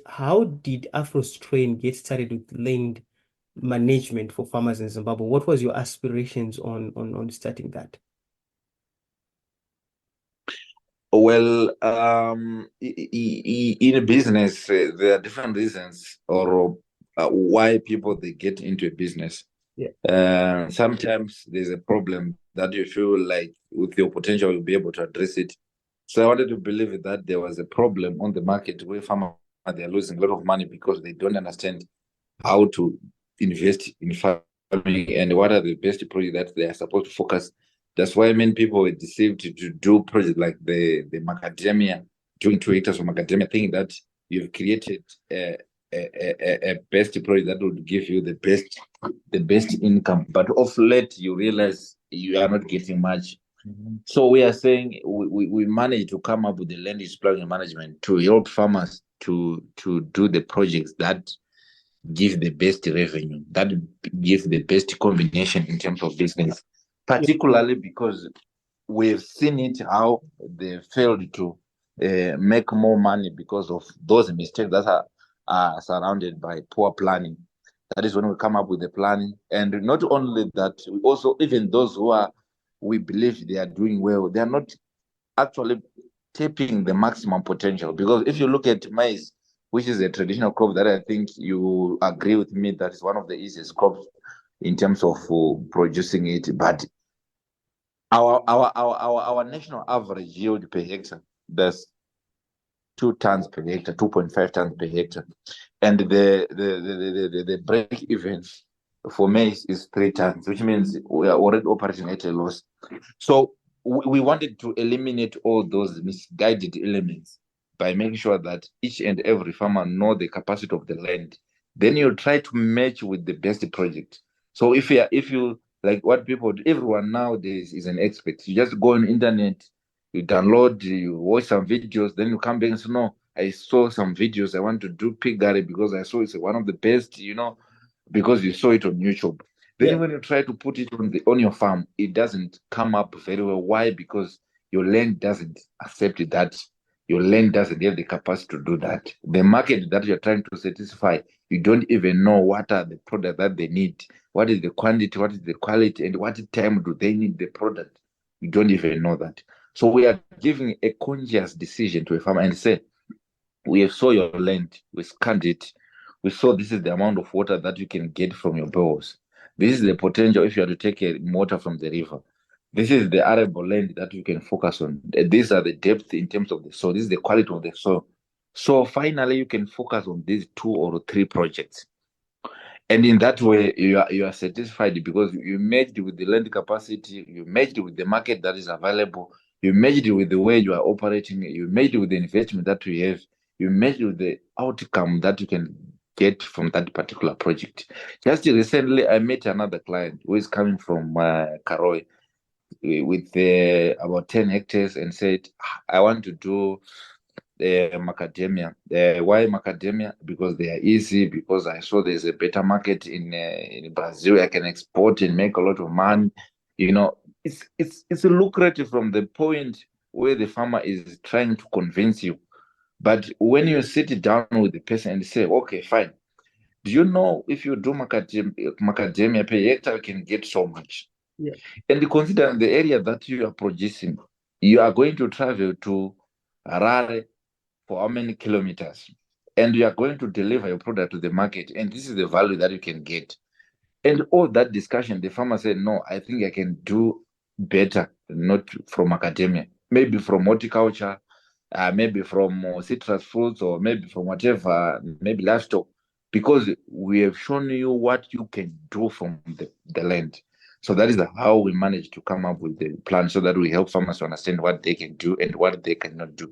How did Afrostain get started with land management for farmers in Zimbabwe? What was your aspirations on starting that? Well, in a business, there are different reasons or why people they get into a business. Yeah. Sometimes there's a problem that you feel like with your potential you'll be able to address it. So I wanted to believe that there was a problem on the market where farmers they are losing a lot of money because they don't understand how to invest in farming and what are the best projects that they are supposed to focus. That's why many people were deceived to do projects like the macadamia, doing 2 hectares of macadamia, thinking that you've created a best project that would give you the best income. But of late, you realize you are not getting much. So we are saying we managed to come up with the land use planning and management to help farmers to do the projects that give the best revenue, that give the best combination in terms of business, Yeah. particularly because we've seen it how they failed to make more money because of those mistakes that are surrounded by poor planning. That is when we come up with the planning. And not only that, we also, even those who are, we believe they are doing well, they are not actually tapping the maximum potential. Because if you look at maize, which is a traditional crop that I think you agree with me that is one of the easiest crops in terms of producing it. But our national average yield per hectare, that's 2 tons per hectare, 2.5 tons per hectare. And the break even for maize is 3 tons, which means we are already operating at a loss. So we wanted to eliminate all those misguided elements by making sure that each and every farmer know the capacity of the land. Then you try to match with the best project. So if you like what people do, everyone nowadays is an expert. You just go on internet, you download, you watch some videos, then you come back and say, no, I saw some videos. I want to do piggery because I saw it's one of the best, because you saw it on YouTube. Yeah. Then when you try to put it on your farm, it doesn't come up very well. Why? Because your land doesn't accept that. Your land doesn't have the capacity to do that. The market that you're trying to satisfy, you don't even know what are the products that they need. What is the quantity? What is the quality? And what time do they need the product? You don't even know that. So we are giving a conscious decision to a farmer and say, we have saw your land, we scanned it, we saw this is the amount of water that you can get from your wells. This is the potential if you are to take a water from the river. This is the arable land that you can focus on. These are the depth in terms of the soil. This is the quality of the soil. So finally, you can focus on these 2 or 3 projects. And in that way, you are satisfied because you matched with the land capacity, you matched with the market that is available, you matched with the way you are operating, you matched with the investment that you have, you matched with the outcome that you can get from that particular project. Just recently, I met another client who is coming from Karoi with about 10 hectares and said, I want to do macadamia. Why macadamia? Because they are easy. Because I saw there's a better market in Brazil. I can export and make a lot of money. It's lucrative from the point where the farmer is trying to convince you. But when you sit down with the person and say, okay, fine. Do you know if you do macadamia per hectare, you can get so much? Yeah. And consider the area that you are producing. You are going to travel to Harare for how many kilometers, and you are going to deliver your product to the market, and this is the value that you can get. And all that discussion, the farmer said, no, I think I can do better, not from academia, maybe from horticulture, maybe from citrus fruits, or maybe from whatever, maybe livestock, because we have shown you what you can do from the land. So that is how we managed to come up with the plan so that we help farmers to understand what they can do and what they cannot do.